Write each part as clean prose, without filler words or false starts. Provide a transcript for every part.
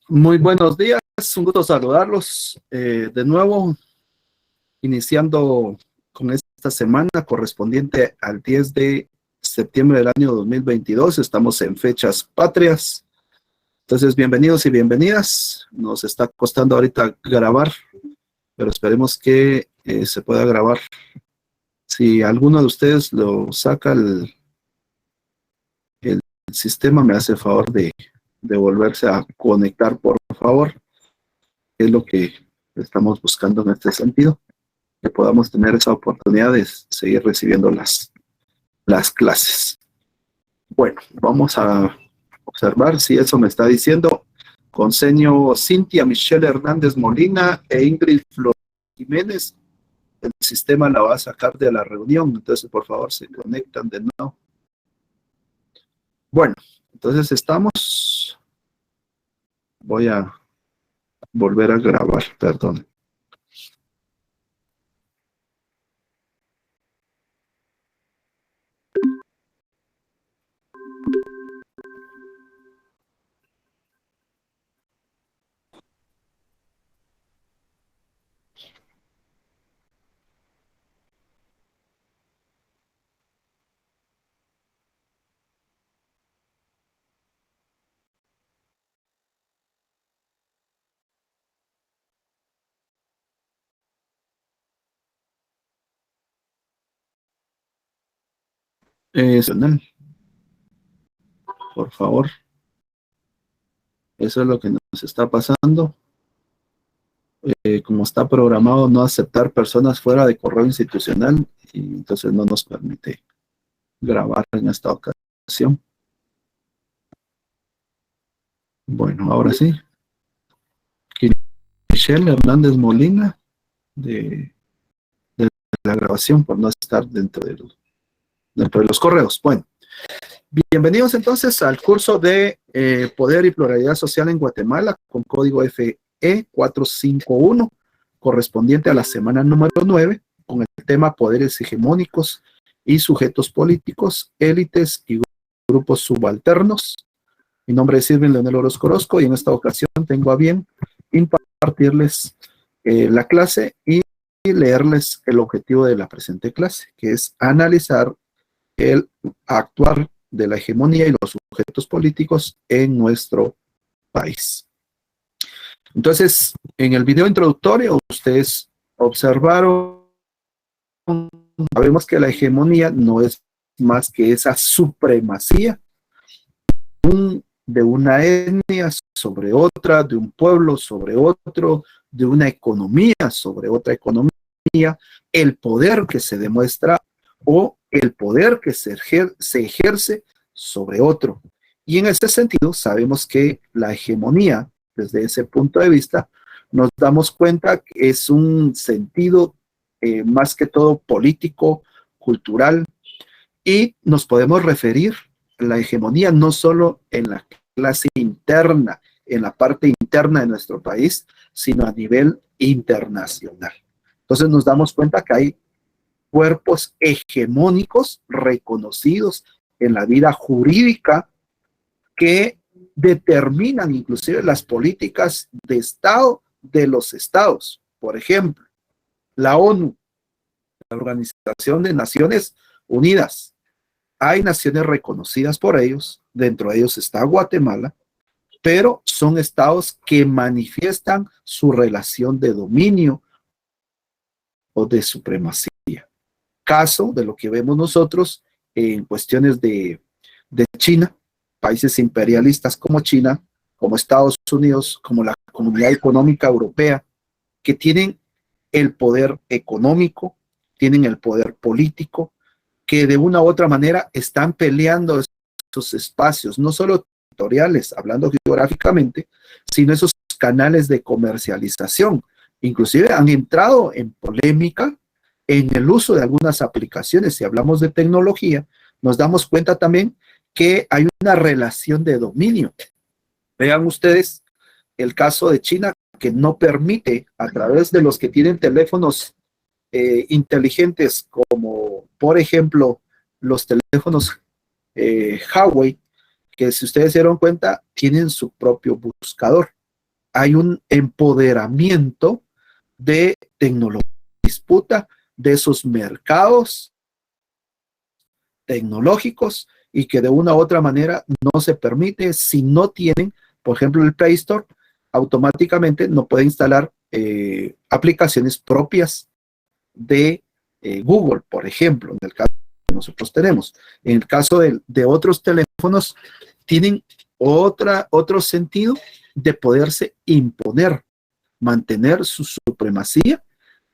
Muy buenos días, un gusto saludarlos de nuevo, iniciando con esta semana correspondiente al 10 de septiembre del año 2022. Estamos en fechas patrias, entonces bienvenidos y bienvenidas. Nos está costando ahorita grabar, pero esperemos que se pueda grabar. Si alguno de ustedes lo saca el sistema, me hace el favor de volverse a conectar, por favor. Es lo que estamos buscando en este sentido, que podamos tener esa oportunidad de seguir recibiendo las clases. Bueno, vamos a observar si eso me está diciendo. Conseño Cintia Michelle Hernández Molina e Ingrid Flor Jiménez. El sistema la va a sacar de la reunión, entonces por favor se conectan de nuevo. Bueno, entonces estamos. Voy a volver a grabar, perdón. Por favor, eso es lo que nos está pasando. Como está programado no aceptar personas fuera de correo institucional, y entonces no nos permite grabar en esta ocasión. Bueno, ahora sí. Michelle Hernández Molina de la grabación por no estar dentro de los correos. Bueno, bienvenidos entonces al curso de Poder y Pluralidad Social en Guatemala con código FE 451, correspondiente a la semana número 9, con el tema Poderes Hegemónicos y Sujetos Políticos, Élites y Grupos Subalternos. Mi nombre es Irving Leonel Orozco y en esta ocasión tengo a bien impartirles la clase y leerles el objetivo de la presente clase, que es analizar el actuar de la hegemonía y los sujetos políticos en nuestro país. Entonces, en el video introductorio, ustedes observaron, sabemos que la hegemonía no es más que esa supremacía de una etnia sobre otra, de un pueblo sobre otro, de una economía sobre otra economía, el poder que se demuestra o el poder que se ejerce sobre otro. Y en ese sentido, sabemos que la hegemonía, desde ese punto de vista, nos damos cuenta que es un sentido más que todo político, cultural, y nos podemos referir a la hegemonía no solo en la clase interna, en la parte interna de nuestro país, sino a nivel internacional. Entonces nos damos cuenta que hay cuerpos hegemónicos reconocidos en la vida jurídica que determinan inclusive las políticas de Estado de los estados. Por ejemplo, la ONU, la Organización de Naciones Unidas. Hay naciones reconocidas por ellos, dentro de ellos está Guatemala, pero son estados que manifiestan su relación de dominio o de supremacía. Caso de lo que vemos nosotros en cuestiones de China, países imperialistas como China, como Estados Unidos, como la Comunidad Económica Europea, que tienen el poder económico, tienen el poder político, que de una u otra manera están peleando esos espacios, no solo territoriales, hablando geográficamente, sino esos canales de comercialización. Inclusive han entrado en polémica en el uso de algunas aplicaciones. Si hablamos de tecnología, nos damos cuenta también que hay una relación de dominio. Vean ustedes el caso de China, que no permite a través de los que tienen teléfonos inteligentes, como por ejemplo los teléfonos Huawei, que si ustedes se dieron cuenta, tienen su propio buscador. hay un empoderamiento de tecnología, disputa de esos mercados tecnológicos y que de una u otra manera no se permite si no tienen, por ejemplo, el Play Store, automáticamente no puede instalar aplicaciones propias de Google, por ejemplo, en el caso que nosotros tenemos. En el caso de otros teléfonos, tienen otro sentido de poderse imponer, mantener su supremacía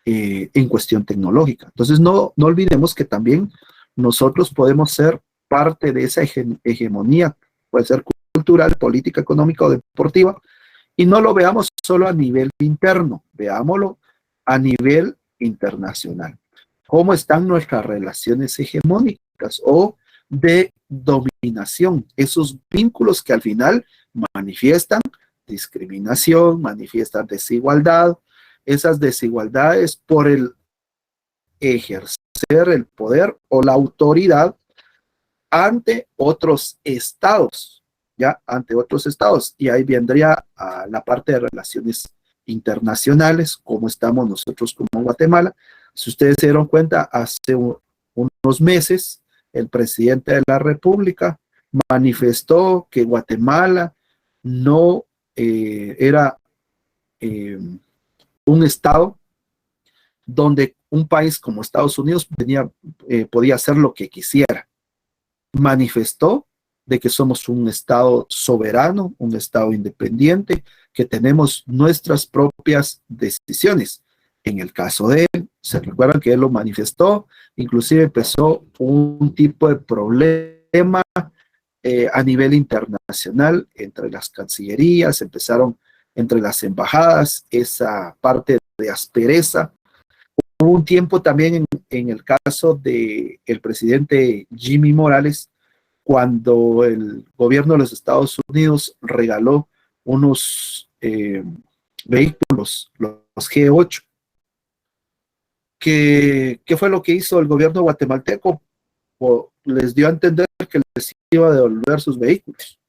en cuestión tecnológica. Entonces, no olvidemos que también nosotros podemos ser parte de esa hegemonía, puede ser cultural, política, económica o deportiva, y no lo veamos solo a nivel interno, veámoslo a nivel internacional. ¿Cómo están nuestras relaciones hegemónicas o de dominación? Esos vínculos que al final manifiestan discriminación, manifiestan desigualdad, esas desigualdades por el ejercer el poder o la autoridad ante otros estados, ¿ya? Ante otros estados. Y ahí vendría a la parte de relaciones internacionales, como estamos nosotros como Guatemala. Si ustedes se dieron cuenta, hace unos meses, el presidente de la República manifestó que Guatemala no era un estado donde un país como Estados Unidos podía hacer lo que quisiera. Manifestó de que somos un estado soberano, un estado independiente, que tenemos nuestras propias decisiones. En el caso de él, se recuerdan que él lo manifestó, inclusive empezó un tipo de problema a nivel internacional entre las cancillerías, empezaron entre las embajadas, esa parte de aspereza. Hubo un tiempo también en el caso del presidente Jimmy Morales, cuando el gobierno de los Estados Unidos regaló unos vehículos, los G8. ¿Qué fue lo que hizo el gobierno guatemalteco? Les dio a entender que les iba a devolver sus vehículos.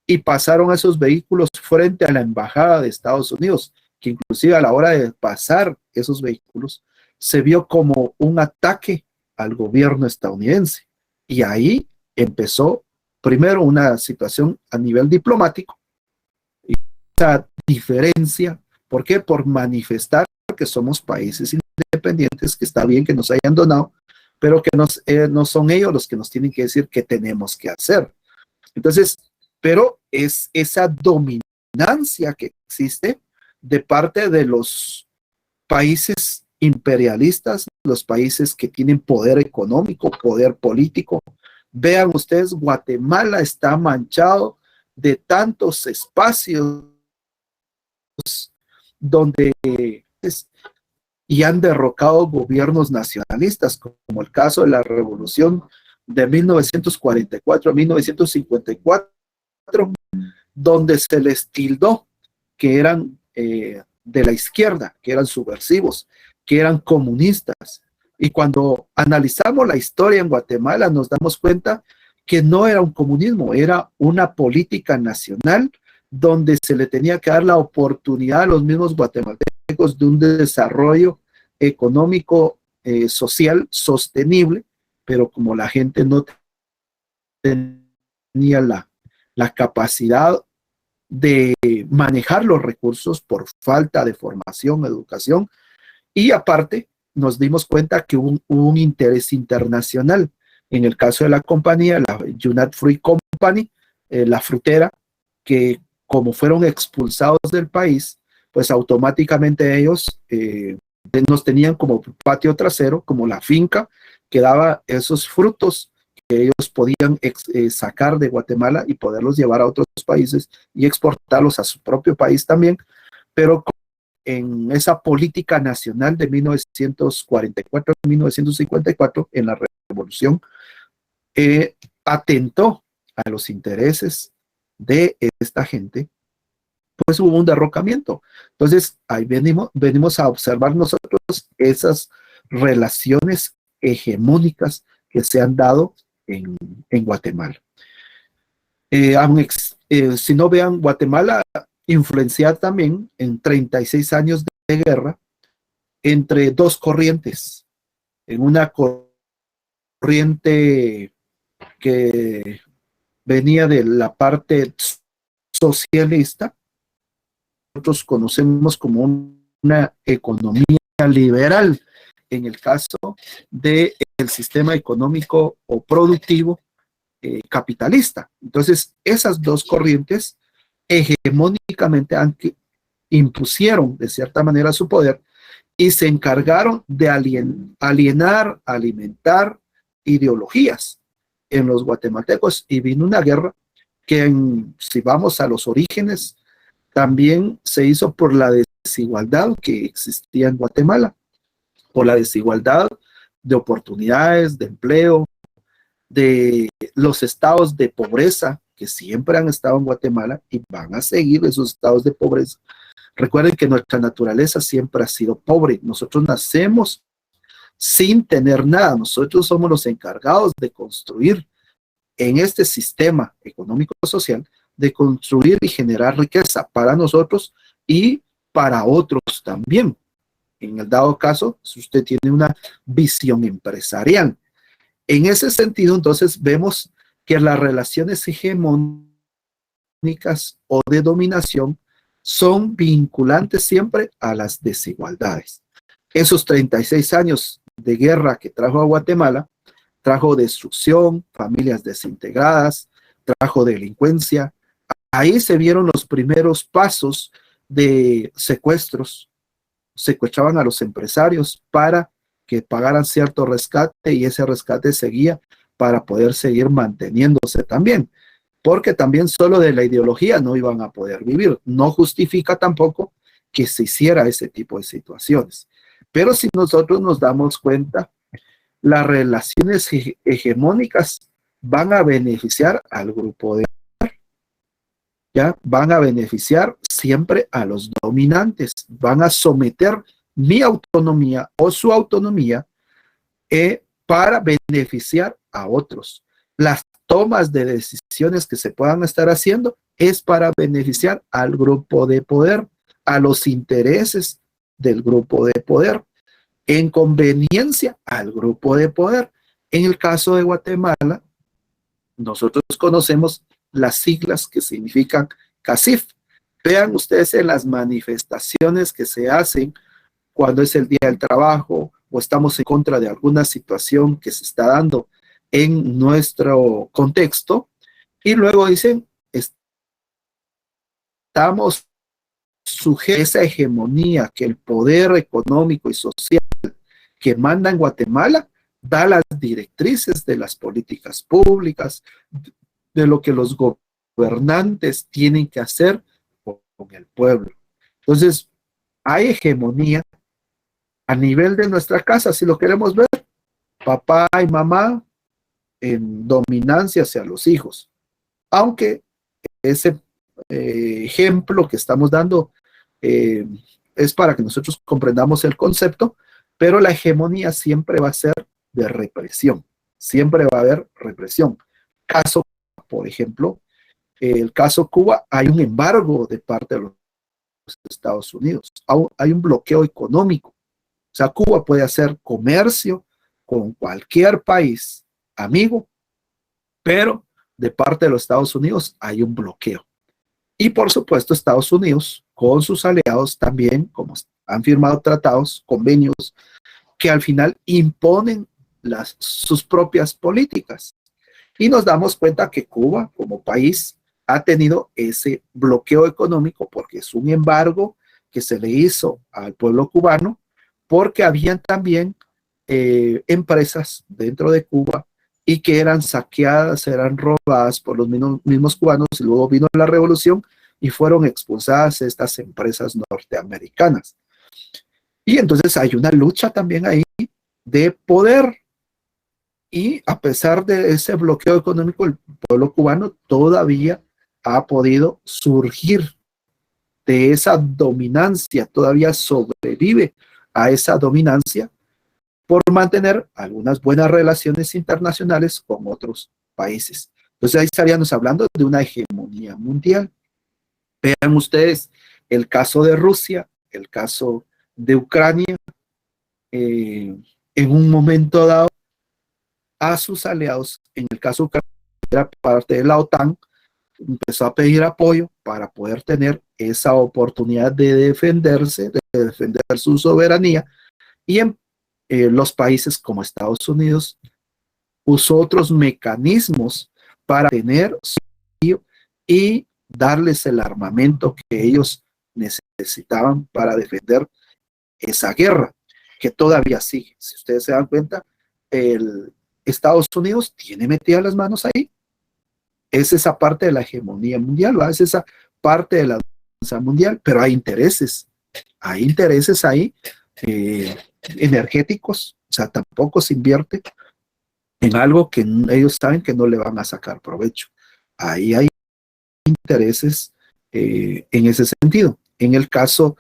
Y pasaron esos vehículos frente a la embajada de Estados Unidos, que inclusive a la hora de pasar esos vehículos, se vio como un ataque al gobierno estadounidense. Y ahí empezó primero una situación a nivel diplomático, y esa diferencia, ¿por qué? Por manifestar que somos países independientes, que está bien que nos hayan donado, pero que no son ellos los que nos tienen que decir qué tenemos que hacer. Entonces, pero es esa dominancia que existe de parte de los países imperialistas, los países que tienen poder económico, poder político. Vean ustedes, Guatemala está manchado de tantos espacios donde y han derrocado gobiernos nacionalistas, como el caso de la revolución de 1944 a 1954, donde se les tildó que eran de la izquierda, que eran subversivos, que eran comunistas. Y cuando analizamos la historia en Guatemala, nos damos cuenta que no era un comunismo, era una política nacional donde se le tenía que dar la oportunidad a los mismos guatemaltecos de un desarrollo económico, social, sostenible, pero como la gente no tenía la capacidad de manejar los recursos por falta de formación, educación, y aparte nos dimos cuenta que hubo un interés internacional. En el caso de la compañía, la United Fruit Company, la frutera, que como fueron expulsados del país, pues automáticamente ellos nos tenían como patio trasero, como la finca que daba esos frutos que ellos podían sacar de Guatemala y poderlos llevar a otros países y exportarlos a su propio país también, pero en esa política nacional de 1944 a 1954, en la revolución, atentó a los intereses de esta gente, pues hubo un derrocamiento. Entonces, ahí venimos a observar nosotros esas relaciones hegemónicas que se han dado en Guatemala. Si no vean, Guatemala influenciada también en 36 años de guerra entre dos corrientes. En una corriente que venía de la parte socialista, nosotros conocemos como una economía liberal, en el caso del sistema económico o productivo capitalista. Entonces, esas dos corrientes hegemónicamente impusieron de cierta manera su poder y se encargaron de alienar, alimentar ideologías en los guatemaltecos, y vino una guerra que, si vamos a los orígenes, también se hizo por la desigualdad que existía en Guatemala, por la desigualdad de oportunidades, de empleo, de los estados de pobreza que siempre han estado en Guatemala y van a seguir esos estados de pobreza. Recuerden que nuestra naturaleza siempre ha sido pobre. Nosotros nacemos sin tener nada. Nosotros somos los encargados de construir en este sistema económico-social, de construir y generar riqueza para nosotros y para otros también. En el dado caso, si usted tiene una visión empresarial. En ese sentido, entonces, vemos que las relaciones hegemónicas o de dominación son vinculantes siempre a las desigualdades. Esos 36 años de guerra que trajo a Guatemala, trajo destrucción, familias desintegradas, trajo delincuencia. Ahí se vieron los primeros pasos de secuestros. Secuestraban a los empresarios para que pagaran cierto rescate, y ese rescate seguía para poder seguir manteniéndose también, porque también solo de la ideología no iban a poder vivir. No justifica tampoco que se hiciera ese tipo de situaciones. Pero si nosotros nos damos cuenta, las relaciones hegemónicas van a beneficiar al grupo de poder, ¿ya? Van a beneficiar siempre a los dominantes, van a someter mi autonomía o su autonomía para beneficiar a otros. Las tomas de decisiones que se puedan estar haciendo es para beneficiar al grupo de poder, a los intereses del grupo de poder, en conveniencia al grupo de poder. En el caso de Guatemala, nosotros conocemos las siglas que significan CACIF. Vean ustedes en las manifestaciones que se hacen cuando es el Día del Trabajo o estamos en contra de alguna situación que se está dando en nuestro contexto, y luego dicen, estamos sujetos a esa hegemonía que el poder económico y social que manda en Guatemala da las directrices de las políticas públicas, de lo que los gobernantes tienen que hacer con el pueblo. Entonces, hay hegemonía a nivel de nuestra casa, si lo queremos ver, papá y mamá en dominancia hacia los hijos. Aunque ese ejemplo que estamos dando es para que nosotros comprendamos el concepto, pero la hegemonía siempre va a ser de represión, siempre va a haber represión. Caso, por ejemplo, el caso Cuba, hay un embargo de parte de los Estados Unidos, hay un bloqueo económico. O sea, Cuba puede hacer comercio con cualquier país amigo, pero de parte de los Estados Unidos hay un bloqueo. Y por supuesto, Estados Unidos con sus aliados también, como han firmado tratados, convenios, que al final imponen sus propias políticas. Y nos damos cuenta que Cuba como país ha tenido ese bloqueo económico porque es un embargo que se le hizo al pueblo cubano, porque habían también empresas dentro de Cuba y que eran saqueadas, eran robadas por los mismos cubanos, y luego vino la revolución y fueron expulsadas estas empresas norteamericanas. Y entonces hay una lucha también ahí de poder, y a pesar de ese bloqueo económico, el pueblo cubano todavía ha podido surgir de esa dominancia, todavía sobrevive a esa dominancia por mantener algunas buenas relaciones internacionales con otros países. Entonces ahí estaríamos hablando de una hegemonía mundial. Vean ustedes el caso de Rusia, el caso de Ucrania, en un momento dado a sus aliados, en el caso de Ucrania, era parte de la OTAN, empezó a pedir apoyo para poder tener esa oportunidad de defenderse, de defender su soberanía, y en los países como Estados Unidos usó otros mecanismos para tener y darles el armamento que ellos necesitaban para defender esa guerra, que todavía sigue. Si ustedes se dan cuenta, el Estados Unidos tiene metidas las manos ahí. Es esa parte de la hegemonía mundial, ¿va? Es esa parte de la danza mundial, pero hay intereses ahí energéticos, o sea, tampoco se invierte en algo que ellos saben que no le van a sacar provecho. Ahí hay intereses en ese sentido. En el caso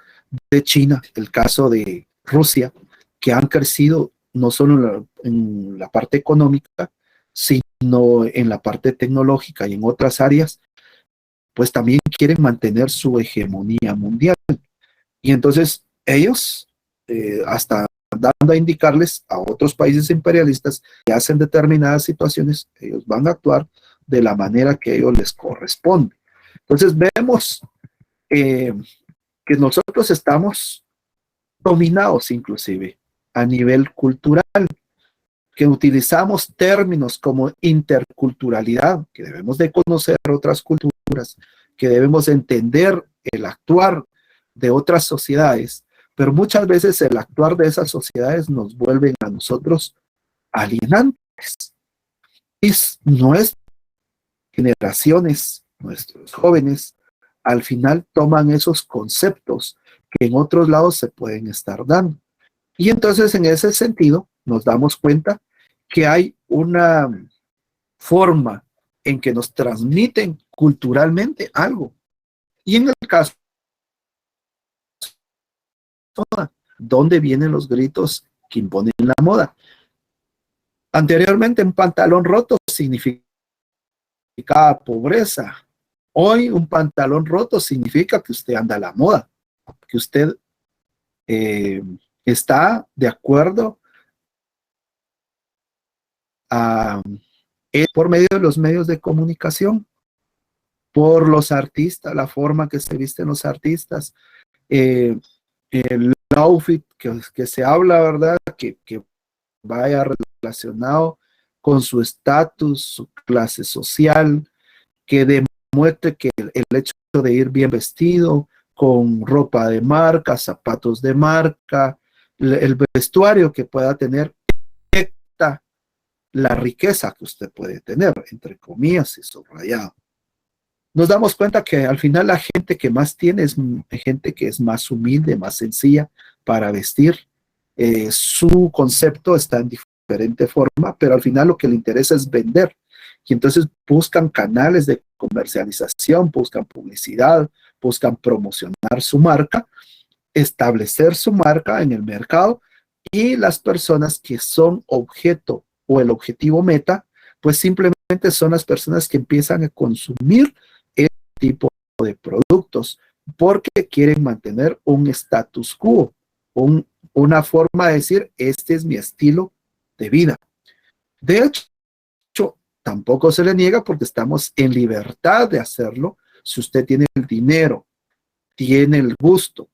de China, el caso de Rusia, que han crecido no solo en la parte económica, sino en la parte tecnológica y en otras áreas, pues también quieren mantener su hegemonía mundial. Y entonces ellos, hasta dando a indicarles a otros países imperialistas que hacen determinadas situaciones, ellos van a actuar de la manera que a ellos les corresponde. Entonces vemos que nosotros estamos dominados inclusive a nivel cultural, que utilizamos términos como interculturalidad, que debemos de conocer otras culturas, que debemos entender el actuar de otras sociedades, pero muchas veces el actuar de esas sociedades nos vuelven a nosotros alienantes. Y nuestras generaciones, nuestros jóvenes, al final toman esos conceptos que en otros lados se pueden estar dando. Y entonces en ese sentido nos damos cuenta que hay una forma en que nos transmiten culturalmente algo. Y en el caso, ¿dónde vienen los gritos que imponen la moda? Anteriormente un pantalón roto significaba pobreza. Hoy un pantalón roto significa que usted anda a la moda, que usted está de acuerdo a, por medio de los medios de comunicación, por los artistas, la forma que se visten los artistas, el outfit que se habla, ¿verdad? Que vaya relacionado con su estatus, su clase social, que demuestre que el hecho de ir bien vestido, con ropa de marca, zapatos de marca, el vestuario que pueda tener, la riqueza que usted puede tener, entre comillas y subrayado. Nos damos cuenta que al final la gente que más tiene es gente que es más humilde, más sencilla para vestir. Su concepto está en diferente forma, pero al final lo que le interesa es vender. Y entonces buscan canales de comercialización, buscan publicidad, buscan promocionar su marca, establecer su marca en el mercado, y las personas que son objeto o el objetivo meta, pues simplemente son las personas que empiezan a consumir este tipo de productos porque quieren mantener un status quo, una forma de decir, este es mi estilo de vida. De hecho, tampoco se le niega porque estamos en libertad de hacerlo. Si usted tiene el dinero, tiene el gusto,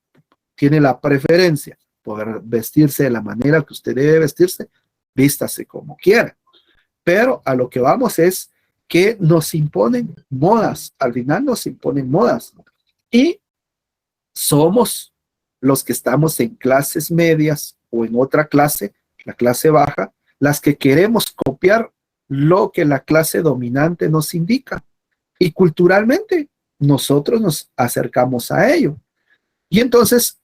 tiene la preferencia por vestirse de la manera que usted debe vestirse, vístase como quiera. Pero a lo que vamos es que nos imponen modas, al final nos imponen modas. Y somos los que estamos en clases medias o en otra clase, la clase baja, las que queremos copiar lo que la clase dominante nos indica. Y culturalmente nosotros nos acercamos a ello. Y entonces,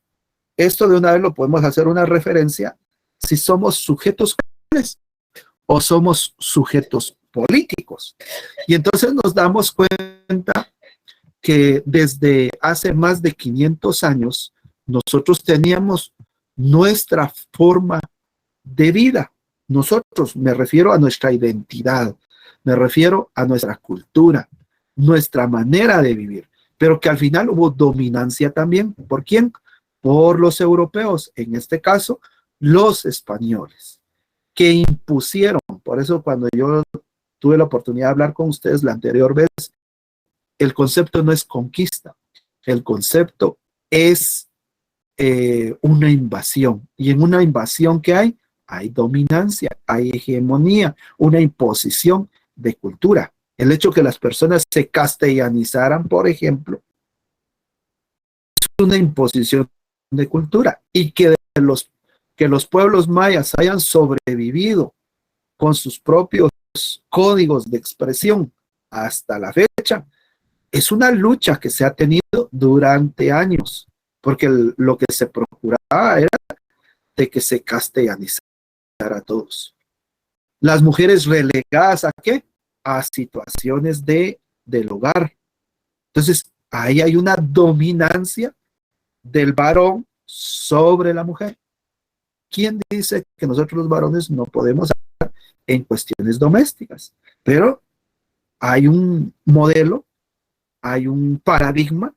esto de una vez lo podemos hacer una referencia si somos sujetos o somos sujetos políticos. Y entonces nos damos cuenta que desde hace más de 500 años nosotros teníamos nuestra forma de vida. Nosotros, me refiero a nuestra identidad, me refiero a nuestra cultura, nuestra manera de vivir. pero que al final hubo dominancia también. ¿Por quién? Por los europeos, en este caso, los españoles, que impusieron. Por eso cuando yo tuve la oportunidad de hablar con ustedes la anterior vez, el concepto no es conquista, el concepto es una invasión. Y en una invasión que hay dominancia, hay hegemonía, una imposición de cultura. El hecho que las personas se castellanizaran, por ejemplo, es una imposición de cultura, y que los pueblos mayas hayan sobrevivido con sus propios códigos de expresión hasta la fecha, es una lucha que se ha tenido durante años, porque lo que se procuraba era de que se castellanizara a todos. Las mujeres relegadas ¿a qué? A situaciones del hogar. Entonces, ahí hay una dominancia del varón sobre la mujer. ¿Quién dice que nosotros los varones no podemos hablar en cuestiones domésticas? Pero hay un modelo, hay un paradigma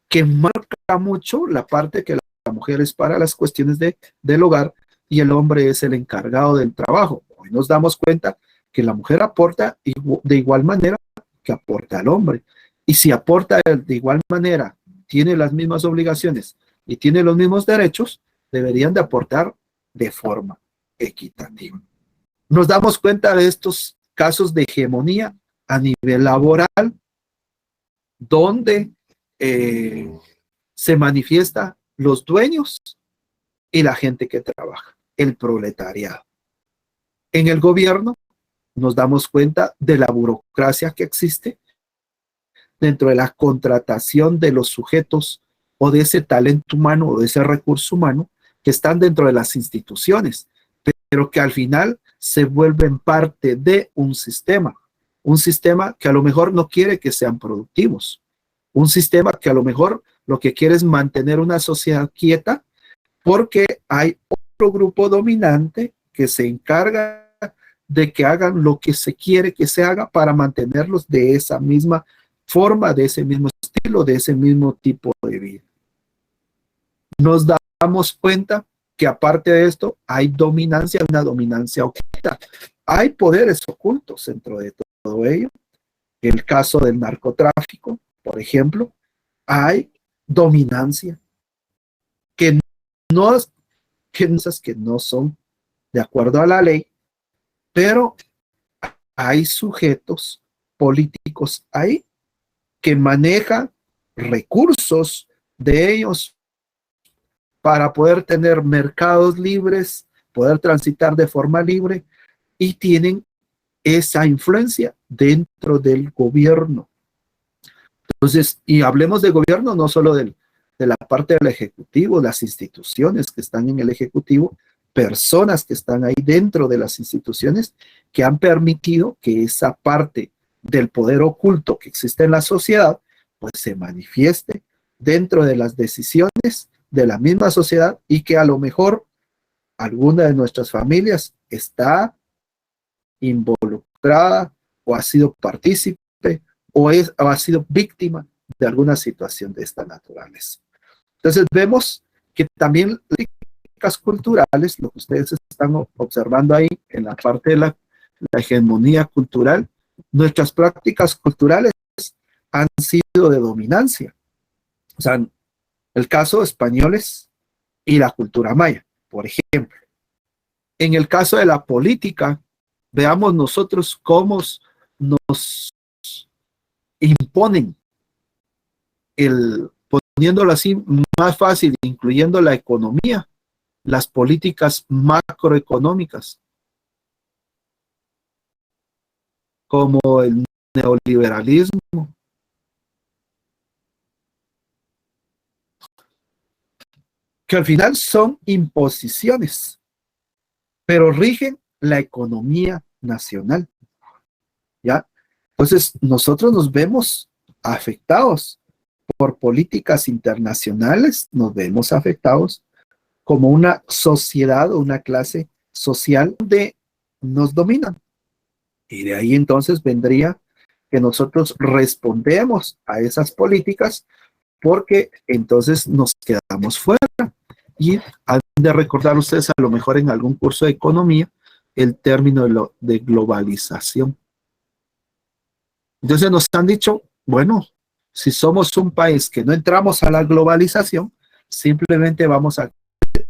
que marca mucho la parte que la mujer es para las cuestiones del hogar y el hombre es el encargado del trabajo. Hoy nos damos cuenta que la mujer aporta de igual manera que aporta al hombre. Y si aporta de igual manera, tiene las mismas obligaciones y tiene los mismos derechos, deberían de aportar de forma equitativa. Nos damos cuenta de estos casos de hegemonía a nivel laboral, donde se manifiesta los dueños y la gente que trabaja, el proletariado. En el gobierno nos damos cuenta de la burocracia que existe dentro de la contratación de los sujetos o de ese talento humano o de ese recurso humano que están dentro de las instituciones, pero que al final se vuelven parte de un sistema que a lo mejor no quiere que sean productivos, un sistema que a lo mejor lo que quiere es mantener una sociedad quieta, porque hay otro grupo dominante que se encarga de que hagan lo que se quiere que se haga para mantenerlos de esa misma forma, de ese mismo estilo, de ese mismo tipo de vida. Nos damos cuenta que aparte de esto hay dominancia, una dominancia oculta. Hay poderes ocultos dentro de todo ello. El caso del narcotráfico, por ejemplo, hay dominancia que no son de acuerdo a la ley, pero hay sujetos políticos ahí que manejan recursos de ellos para poder tener mercados libres, poder transitar de forma libre, y tienen esa influencia dentro del gobierno. Entonces, y hablemos de gobierno, no solo de la parte del ejecutivo, las instituciones que están en el ejecutivo, personas que están ahí dentro de las instituciones que han permitido que esa parte del poder oculto que existe en la sociedad, pues se manifieste dentro de las decisiones de la misma sociedad, y que a lo mejor alguna de nuestras familias está involucrada o ha sido partícipe o ha sido víctima de alguna situación de esta naturaleza. Entonces vemos que también las prácticas culturales, lo que ustedes están observando ahí en la parte de la hegemonía cultural, nuestras prácticas culturales han sido de dominancia. O sea, el caso de españoles y la cultura maya, por ejemplo. En el caso de la política, veamos nosotros cómo nos imponen, poniéndolo así más fácil, incluyendo la economía, las políticas macroeconómicas, como el neoliberalismo, que al final son imposiciones, pero rigen la economía nacional, ¿ya? Entonces, nosotros nos vemos afectados por políticas internacionales, nos vemos afectados como una sociedad o una clase social donde nos dominan. Y de ahí entonces vendría que nosotros respondemos a esas políticas, porque entonces nos quedamos fuera. Y han de recordar ustedes a lo mejor en algún curso de economía el término de globalización. Entonces nos han dicho, bueno, si somos un país que no entramos a la globalización, simplemente vamos a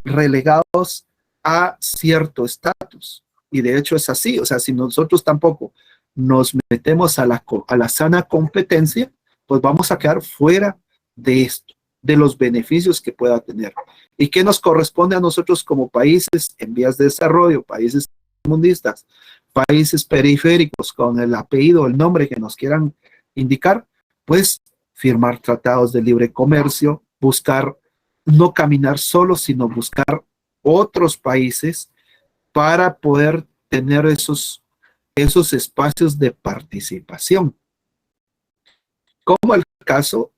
relegados a cierto estatus. Y de hecho es así, o sea, si nosotros tampoco nos metemos a la sana competencia, pues vamos a quedar fuera de esto, de los beneficios que pueda tener. ¿Y qué nos corresponde a nosotros como países en vías de desarrollo, países mundistas, países periféricos, con el apellido, el nombre que nos quieran indicar? Pues firmar tratados de libre comercio, buscar no caminar solo, sino buscar otros países para poder tener esos espacios de participación. Como el caso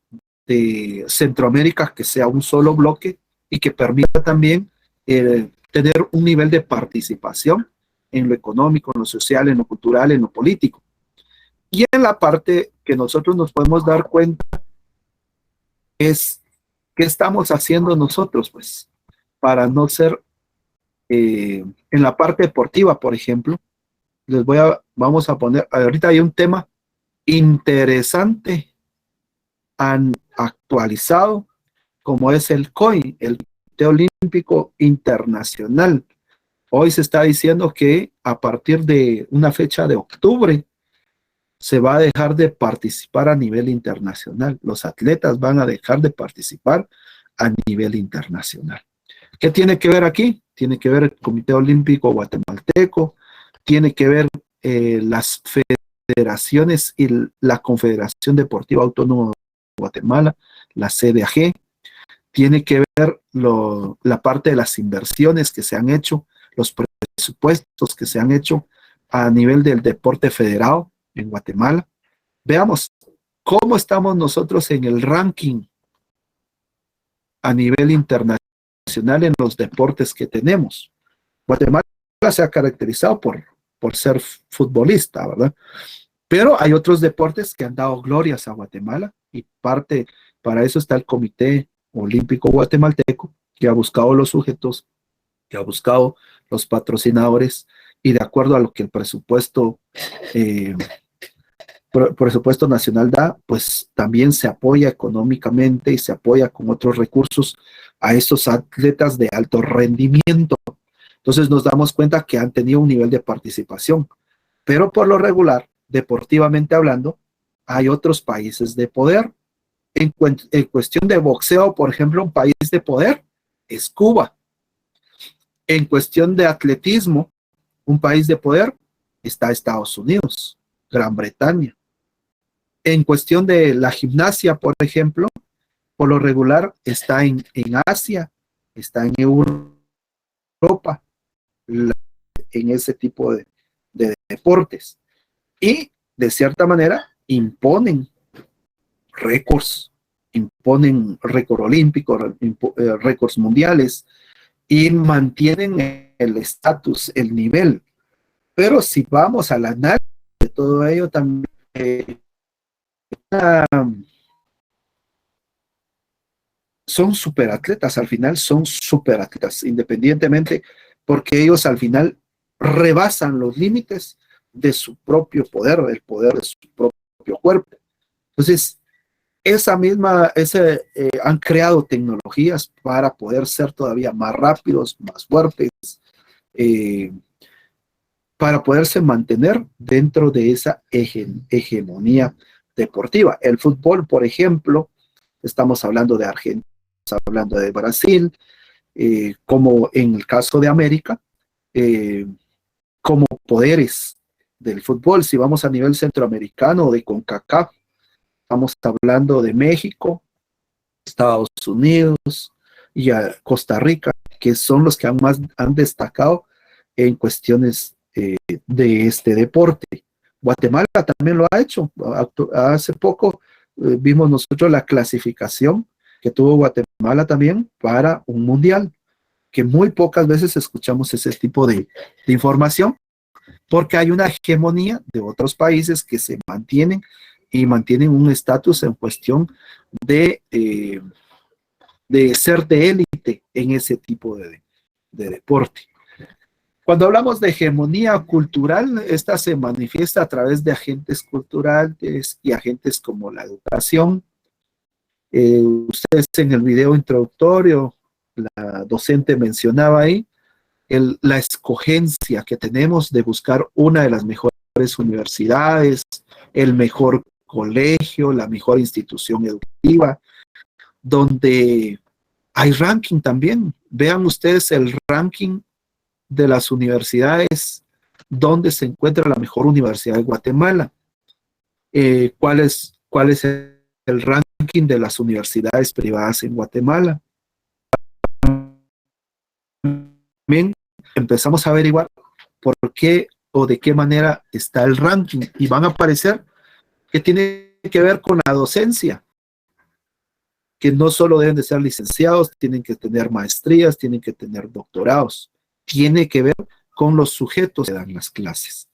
de Centroamérica, que sea un solo bloque y que permita también tener un nivel de participación en lo económico, en lo social, en lo cultural, en lo político. Y en la parte que nosotros nos podemos dar cuenta es qué estamos haciendo nosotros, pues, para no ser en la parte deportiva, por ejemplo. Vamos a poner, ahorita hay un tema interesante, actualizado, como es el COI, el Comité Olímpico Internacional. Hoy se está diciendo que a partir de una fecha de octubre se va a dejar de participar a nivel internacional. Los atletas van a dejar de participar a nivel internacional. ¿Qué tiene que ver aquí? Tiene que ver el Comité Olímpico Guatemalteco, tiene que ver las federaciones y la Confederación Deportiva Autónoma de Guatemala, la CDAG, tiene que ver la parte de las inversiones que se han hecho, los presupuestos que se han hecho a nivel del deporte federado en Guatemala. Veamos cómo estamos nosotros en el ranking a nivel internacional en los deportes que tenemos. Guatemala se ha caracterizado por ser futbolista, ¿verdad? Pero hay otros deportes que han dado glorias a Guatemala y para eso está el Comité Olímpico Guatemalteco, que ha buscado los sujetos, que ha buscado los patrocinadores y de acuerdo a lo que el presupuesto nacional da, pues también se apoya económicamente y se apoya con otros recursos a estos atletas de alto rendimiento. Entonces nos damos cuenta que han tenido un nivel de participación, pero por lo regular, deportivamente hablando, hay otros países de poder. En cuestión de boxeo, por ejemplo, un país de poder es Cuba. En cuestión de atletismo, un país de poder está Estados Unidos, Gran Bretaña. En cuestión de la gimnasia, por ejemplo, por lo regular está en Asia, está en Europa, en ese tipo de deportes. Y de cierta manera imponen récords, imponen récord olímpico, récords mundiales y mantienen el estatus, el nivel. Pero si vamos al análisis de todo ello también, son superatletas, al final son superatletas, independientemente, porque ellos al final rebasan los límites de su propio poder, del poder de su propio cuerpo. Entonces, han creado tecnologías para poder ser todavía más rápidos, más fuertes, para poderse mantener dentro de esa hegemonía deportiva. El fútbol, por ejemplo, estamos hablando de Argentina, estamos hablando de Brasil, como en el caso de América, como poderes del fútbol. Si vamos a nivel centroamericano de CONCACAF, estamos hablando de México, Estados Unidos y a Costa Rica, que son los que han destacado en cuestiones de este deporte. Guatemala también lo ha hecho. Hace poco vimos nosotros la clasificación que tuvo Guatemala también para un mundial, que muy pocas veces escuchamos ese tipo de información, porque hay una hegemonía de otros países que se mantienen y mantienen un estatus en cuestión de ser de élite en ese tipo de deporte. Cuando hablamos de hegemonía cultural, esta se manifiesta a través de agentes culturales y agentes como la educación. Ustedes en el video introductorio, la docente mencionaba ahí la escogencia que tenemos de buscar una de las mejores universidades, el mejor colegio, la mejor institución educativa, donde hay ranking también. Vean ustedes el ranking de las universidades, donde se encuentra la mejor universidad de Guatemala. ¿Cuál es el ranking de las universidades privadas en Guatemala? También empezamos a averiguar por qué o de qué manera está el ranking y van a aparecer que tiene que ver con la docencia, que no solo deben de ser licenciados, tienen que tener maestrías, tienen que tener doctorados, tiene que ver con los sujetos que dan las clases,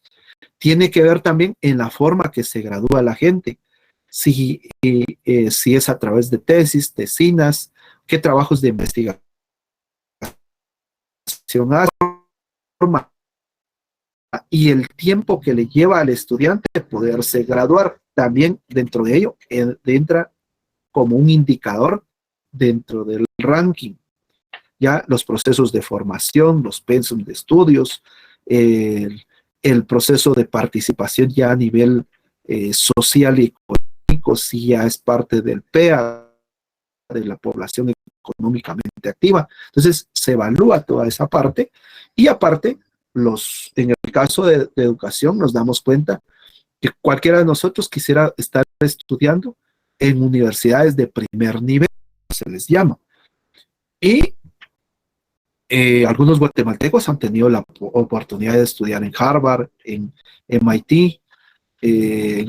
tiene que ver también en la forma que se gradúa la gente, si es a través de tesis, tesinas, qué trabajos de investigación hace, y el tiempo que le lleva al estudiante poderse graduar. También dentro de ello entra como un indicador dentro del ranking. Ya los procesos de formación, los pensum de estudios, el proceso de participación ya a nivel social y económico, si ya es parte del PEA, de la población económicamente activa. Entonces se evalúa toda esa parte y aparte, en el caso de educación nos damos cuenta que cualquiera de nosotros quisiera estar estudiando en universidades de primer nivel, se les llama. Y algunos guatemaltecos han tenido la oportunidad de estudiar en Harvard, en MIT, en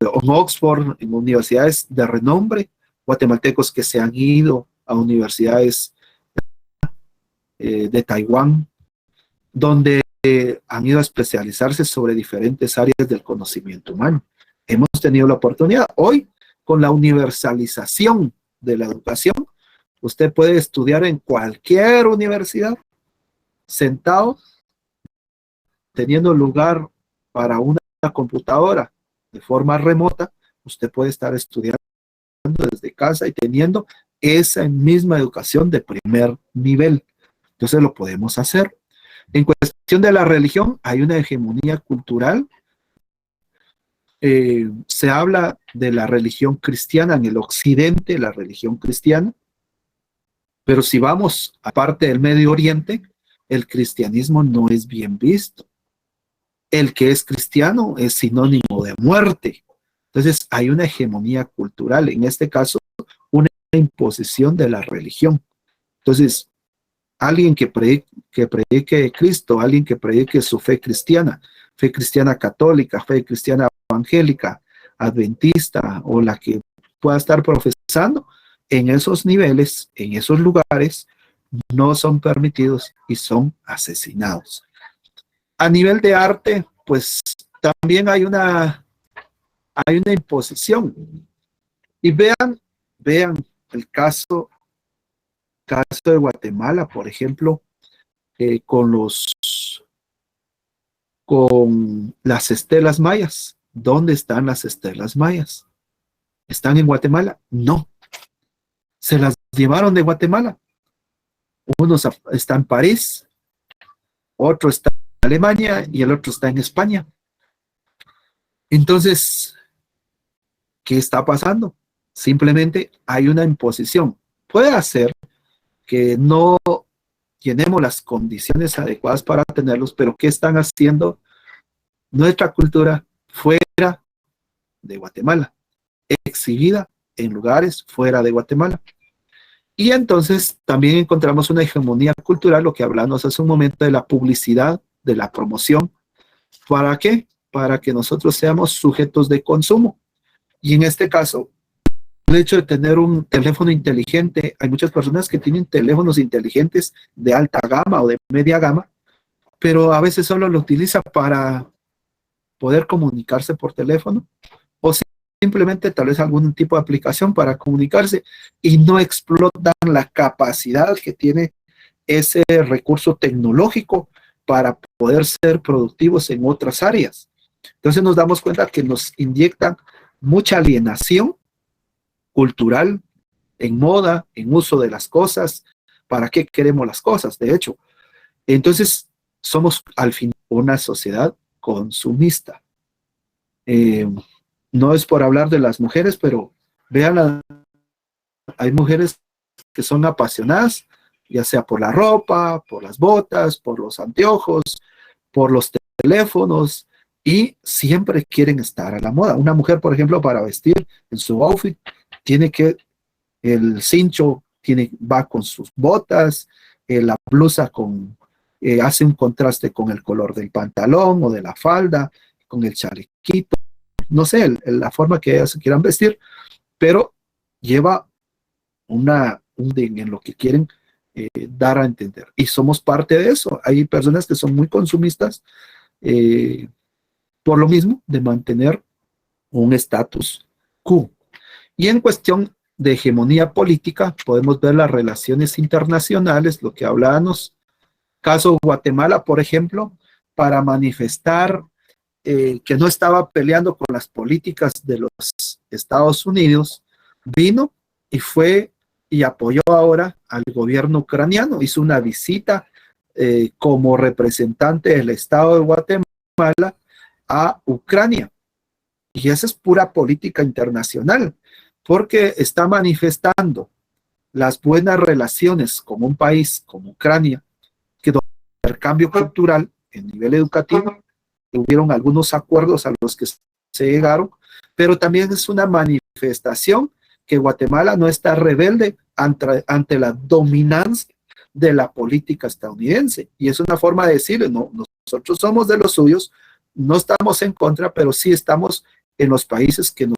Oxford, en universidades de renombre, guatemaltecos que se han ido a universidades de Taiwán, donde han ido a especializarse sobre diferentes áreas del conocimiento humano. Hemos tenido la oportunidad. Hoy, con la universalización de la educación, usted puede estudiar en cualquier universidad, sentado, teniendo lugar para una computadora de forma remota. Usted puede estar estudiando desde casa y teniendo esa misma educación de primer nivel. Entonces lo podemos hacer. En cuestión de la religión, hay una hegemonía cultural. Se habla de la religión cristiana en el occidente, la religión cristiana, pero si vamos a parte del Medio Oriente, el cristianismo no es bien visto. El que es cristiano es sinónimo de muerte. Entonces hay una hegemonía cultural, en este caso, una imposición de la religión. Entonces, alguien que predique Cristo, alguien que predique su fe cristiana católica, fe cristiana evangélica, adventista o la que pueda estar profesando, en esos niveles, en esos lugares, no son permitidos y son asesinados. A nivel de arte, pues también hay una imposición. Y vean el caso de Guatemala, por ejemplo, con las estelas mayas. ¿Dónde están las estelas mayas? ¿Están en Guatemala? No. Se las llevaron de Guatemala. Uno está en París, otro está en Alemania y el otro está en España. Entonces, ¿qué está pasando? Simplemente hay una imposición. Puede ser que no llenemos las condiciones adecuadas para tenerlos, pero ¿qué están haciendo nuestra cultura fuera de Guatemala? Exhibida en lugares fuera de Guatemala. Y entonces también encontramos una hegemonía cultural, lo que hablamos hace un momento de la publicidad, de la promoción. ¿Para qué? Para que nosotros seamos sujetos de consumo. Y en este caso, el hecho de tener un teléfono inteligente, hay muchas personas que tienen teléfonos inteligentes de alta gama o de media gama, pero a veces solo lo utiliza para poder comunicarse por teléfono o simplemente tal vez algún tipo de aplicación para comunicarse y no explotan la capacidad que tiene ese recurso tecnológico para poder ser productivos en otras áreas. Entonces nos damos cuenta que nos inyectan mucha alienación cultural en moda, en uso de las cosas, para qué queremos las cosas, de hecho. Entonces somos al final una sociedad consumista. No es por hablar de las mujeres, pero vean, hay mujeres que son apasionadas, ya sea por la ropa, por las botas, por los anteojos, por los teléfonos, y siempre quieren estar a la moda. Una mujer, por ejemplo, para vestir en su outfit, tiene que, el cincho va con sus botas, la blusa hace un contraste con el color del pantalón o de la falda, con el chalequito, no sé, la forma que ellas se quieran vestir, pero lleva en lo que quieren dar a entender. Y somos parte de eso. Hay personas que son muy consumistas por lo mismo de mantener un estatus quo. Y en cuestión de hegemonía política, podemos ver las relaciones internacionales, lo que hablábamos, caso Guatemala, por ejemplo, para manifestar que no estaba peleando con las políticas de los Estados Unidos, vino y fue y apoyó ahora al gobierno ucraniano, hizo una visita como representante del Estado de Guatemala a Ucrania. Y esa es pura política internacional, porque está manifestando las buenas relaciones con un país como Ucrania, que donde el intercambio cultural en nivel educativo, hubieron algunos acuerdos a los que se llegaron, pero también es una manifestación que Guatemala no está rebelde ante la dominancia de la política estadounidense. Y es una forma de decirle, no, nosotros somos de los suyos, no estamos en contra, pero sí estamos en los países que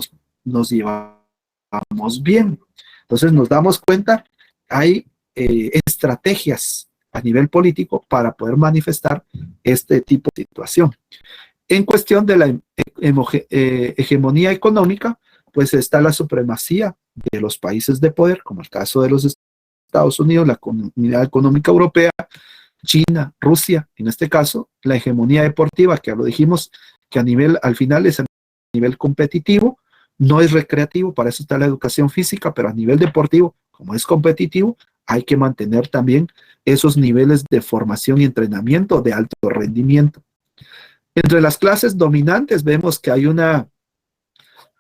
nos llevamos bien. Entonces nos damos cuenta, hay estrategias a nivel político para poder manifestar este tipo de situación. En cuestión de la hegemonía económica, pues está la supremacía de los países de poder, como el caso de los Estados Unidos, la Comunidad Económica Europea, China, Rusia, en este caso, la hegemonía deportiva, que ya lo dijimos, que al final es a nivel competitivo, no es recreativo, para eso está la educación física, pero a nivel deportivo, como es competitivo, hay que mantener también esos niveles de formación y entrenamiento de alto rendimiento. Entre las clases dominantes vemos que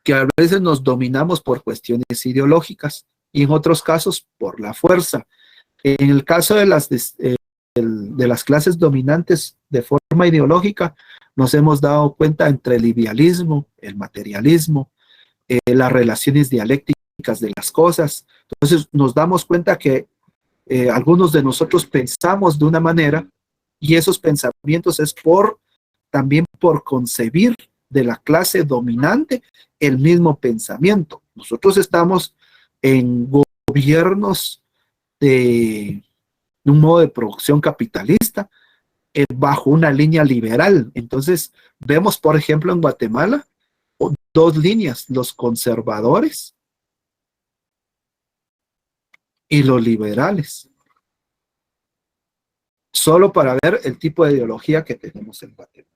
que a veces nos dominamos por cuestiones ideológicas y en otros casos por la fuerza. En el caso de las clases dominantes de forma ideológica, nos hemos dado cuenta entre el idealismo, el materialismo, las relaciones dialécticas de las cosas. Entonces nos damos cuenta que algunos de nosotros pensamos de una manera y esos pensamientos es también por concebir de la clase dominante el mismo pensamiento. Nosotros estamos en gobiernos de un modo de producción capitalista bajo una línea liberal. Entonces vemos, por ejemplo, en Guatemala dos líneas, los conservadores y los liberales, solo para ver el tipo de ideología que tenemos en Guatemala.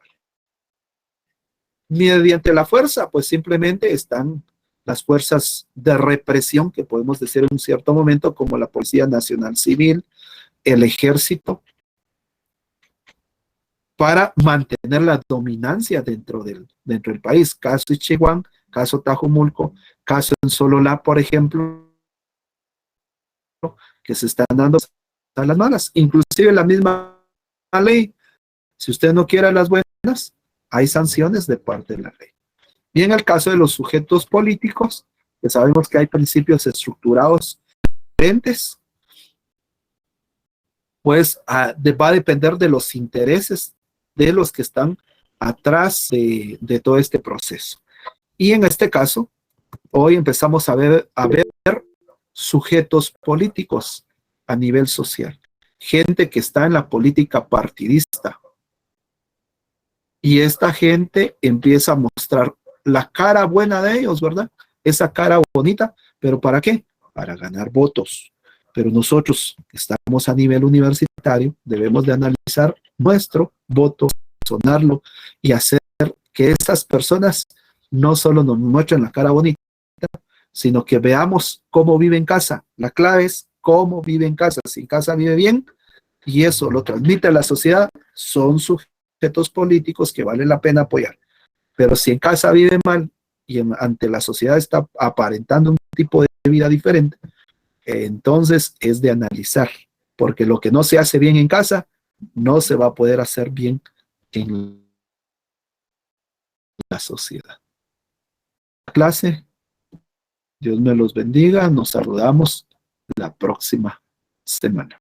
Mediante la fuerza, pues simplemente están las fuerzas de represión, que podemos decir en un cierto momento, como la Policía Nacional Civil, el Ejército, para mantener la dominancia dentro del país. Caso Ichihuán, caso Tajumulco, caso en Sololá, por ejemplo, que se están dando a las malas. Inclusive la misma ley, si usted no quiere las buenas, hay sanciones de parte de la ley. Y en el caso de los sujetos políticos, que sabemos que hay principios estructurados diferentes, pues va a depender de los intereses de los que están atrás de todo este proceso. Y en este caso, hoy empezamos a ver sujetos políticos a nivel social, gente que está en la política partidista, Y esta gente empieza a mostrar la cara buena de ellos, ¿verdad? Esa cara bonita, pero ¿para qué? Para ganar votos. Pero nosotros que estamos a nivel universitario debemos de analizar nuestro voto, sonarlo y hacer que esas personas no solo nos muestren la cara bonita, sino que veamos cómo vive en casa. La clave es cómo vive en casa. Si en casa vive bien y eso lo transmite a la sociedad, son sujetos políticos que vale la pena apoyar. Pero si en casa vive mal y ante la sociedad está aparentando un tipo de vida diferente, entonces es de analizar, porque lo que no se hace bien en casa no se va a poder hacer bien en la sociedad. Clase, Dios me los bendiga, nos saludamos la próxima semana.